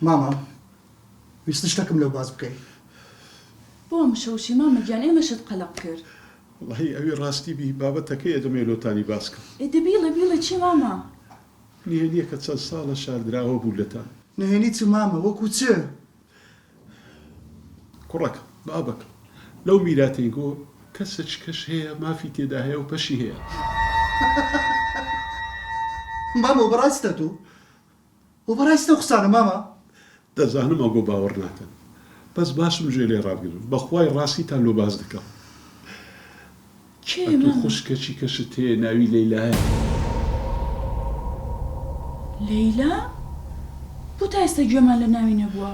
ماما ویست شتێکم لەو باز بکەی. بۆ مشەوشی مامەگیان ئێمەشت قەلەق کرد. وڵی ئەوی ڕاستی بی بابەتەکەی دەمێلۆتانی باسکە. دەبیڵە چی ماما؟ نهێنیە کە چەند ساڵە شاردراوە بوو لەتان. نهێنی چ مامە وەکو چ؟ کوڕەکە بابەکە لەو میراتەی گۆ کەسە کەش هەیە مافی تێدا هەیە و پەشی هەیە. مامە بەڕاستە تو؟ و بەڕاستە قسانە ماما؟ دەزانم ئەوگۆ باوەڕ ناکەن. بەس باشم ژێ لێ ڕابگرن بەخوای ڕاستیتان لۆ باز دەکەم. کێ تو ماما؟ خوشکەچی کەشت هەیە ناوی لەیلایە. لەیلا؟ بۆ تا ئێستا گوێمان لە ناوی نەبووە؟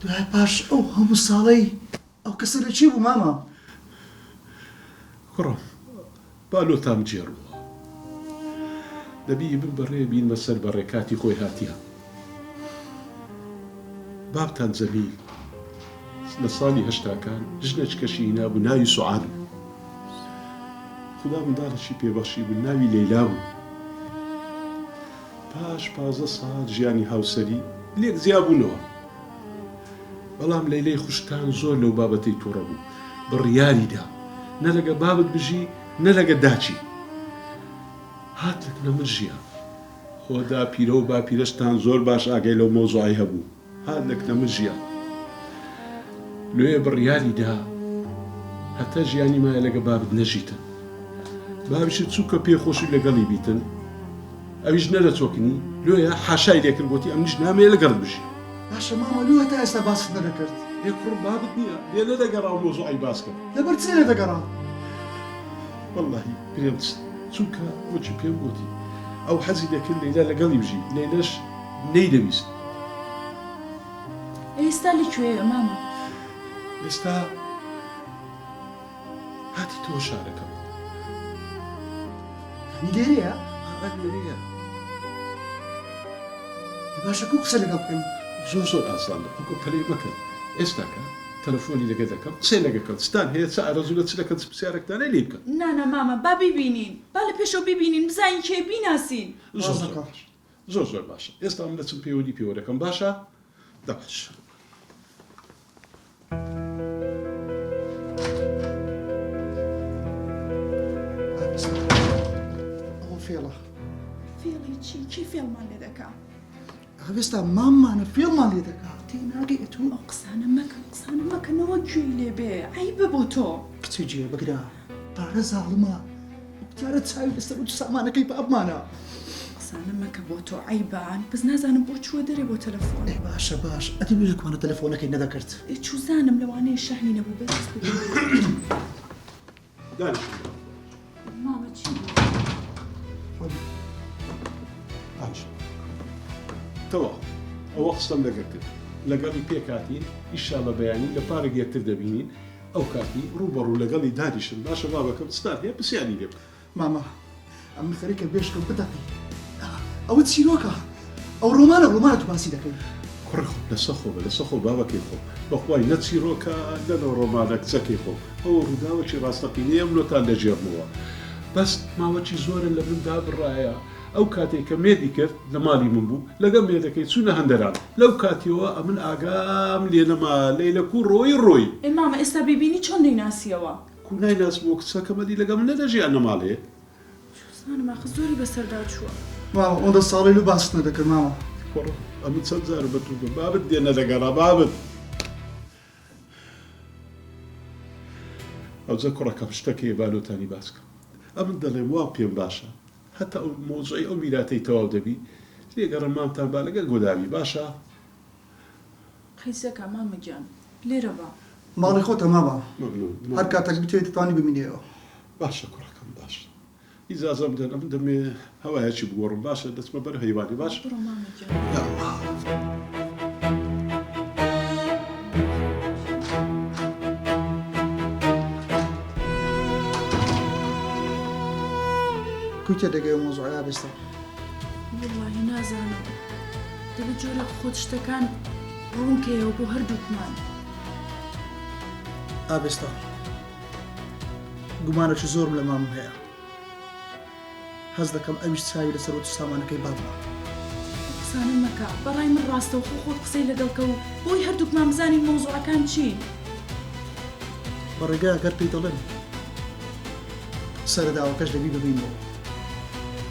دوای پاش ئەو هەموو ساڵەی ئەو کەسە لە چی بوو ماما؟ کوڕم با لۆتام جێڕوە. دەبی بن بەڕێ بینمە سەر بەڕێکاتی خۆی هاتیە. بابتان جەمیل لە ساڵی هەشتاکان ژنەچکەشی هینابوو ناوی سوعاد بوو. خدا منداڵەشی پێبەخشی بوو ناوی لەیلا بوو. پاش 15 ساڵ ژیانی هاوسەری لێک زیابوونەوە. بەڵام لەیلەی خوشکان زۆر لەو بابەتەی تووڕە بوو بڕیاریدا نە لەگە بابت بژی نە لەگە داچی. هات لەکنە من ژیان. خۆدا پیرە و باپیرەشتان زۆر باش ئاگەی لەو مۆزوعی هەبوو. هات لەکنە من ژیان. لێ بڕیاریدا هەتا ژیانی مایە لەگە بابت نەژیتن. بابیشت چووکە پێخۆشی لەگەڵی بیتن. ئەویش نە لە چۆکنی لێە حاشای لێکرد گوتی ئەمنیش نامەیە لەگەڵ بژی. باشە ماما لو هەتا ئێستا باست نەدەکرد. لێ کوڕ بابت نییە لێ نەدەگەڕا و مۆزوعی باس کرد. لەبەر چی نەدەگەڕا؟ واللهی پێم چووکە وەچی پێم گوتی ئەو حەزی دەکرد لەیلا لەگەڵی بژی لەیلەش نەیدەویست. ئێستا لەکوێیە ماما؟ ئێستا هاتی تۆ شارەکەم. لێرەیە؟ لێرەیە. باشە کو قسە لەگەڵ بکەین. زۆر ئاسانە ئەوکۆ پەلەی مەکەن. ئێستاکە تەلەفۆنی لەگە دەکەم قسەی لەگەکەن ستان هەیە چ ئارەزوو لە چ دەکەن چ پرسیارێکتانەی لێ بکەن. نانە ماما با ببینین با لە پێشەوە ببینین بزانین کێ بیناسین. زۆر باشە. ئێستا من دەچم پەیوەندی پێوە دەکەم باشە؟ دەباش. ئەوە فێڵە. فێڵی چی؟ کی فێڵمان لێ دەکا؟ ئەوێستا مامانە فێڵمان لێ دەکات. تێناگەی تو ئەو قسانە مەکەنەوە گوێی لێ بێ عیبە بۆ تۆ. کچی جێ بگرا پارە زاڵمە جارە چاوی لەسەر و سامانەکەی بابمانە. قسانە مەکە بۆ تۆ عیبان بەس نازانم بۆ چووە دەرێ بۆ تەلەفۆن. ئەی باشە باش ئەدی بێژکوانە تەلەفۆنەکەی نەدەکرد. چوزانم لەوانەیە شەحنی نەبوو بەدەست ماما چی تەوا ئەوە قستەم لەگە کرد لەگەڵی پێکاتین ئیشاڵە بەیانی لە پارێک یەکتر دەبینین ئەو کاتی ڕوبەڕوو لەگەڵی دادیشن باشە بابەکەم ستار هەیە پرسیانی لێ ماما ئەم خەریکە بێشکەم بدەقی ئەوە چیرۆکە ئەو ڕۆمانە تو باسی دەکەی. کوڕ لەسە خۆ بابەکەی خۆ بەخوای نە چیرۆکە لەنەوە ڕۆمانە کچەکەی خۆ ئەو ڕووداوەکی ڕاستەقینەیەم لۆتان لەژێڕنەوە بەس ماوەکی زۆرن لە مندا بڕایە. ئەو کاتێک کە مێدی کرد لە ماڵی من بوو لەگەڵ مێدەکەی چوونە هەندەران لەو کاتیەوە ئەمن ئاگام لێ نەما لەیلەکو ڕۆی. ماما ئێستا ببینی چۆن دەیناسیەوە؟ کو نایناس بۆ کچەکەمەدی لەگەڵ من نەدەژیان نەماڵێ. زانم ئاخە زۆری بەسەردا چووە. ماما ئەوەندە ساڵی لە باس نەدەکرد ماما. کوڕ ئەمن چەند جار بەتوو بابت دێ نەدەگەڕا بابت. ئەوجە کوڕەکەم شتەکەی بالۆتانی باسکە. ئەمن دەڵێم وا پێم باشە. هەتا ئەو مۆزوعی ئەو میراتەی تەواو دەبی لێگەڕم مامتان با لەگەڵ گۆداوی باشە؟ قەیسەکە مامەگیان لێرە بە. ماڵی خۆتە ماما هەر کاتێک بتوێت دەتوانی ببینیەوە. باشە کوڕەکەم باشە. ئیجازە بدەن ئەم دەمێ هەوایەکی بگۆڕم باشە دەچمە بەر هەیوانی باش؟ بڕۆ مامەگیان. کوتە دەگەی مۆزوعیا بێستا. وڵڵاهی نازانم دەبێت جۆرە خۆت شتەکان ڕوونکەیەوە بۆ هەردووکمان. ئابێستا گومانێکی زۆرم لە مامم هەیە. هەز دەکەم ئەویش چاوی لەسەر و سامانەکەی بابمە. قسانە مەکە بەڕای من ڕاستە و خۆت قسەی لەگەڵکە و بۆی هەردووکمان بزانین مەوزوعەکان چین. بەڕێگای ئەگەر پێی دەڵێن سەرداوەکەش دەبی ببینەوە.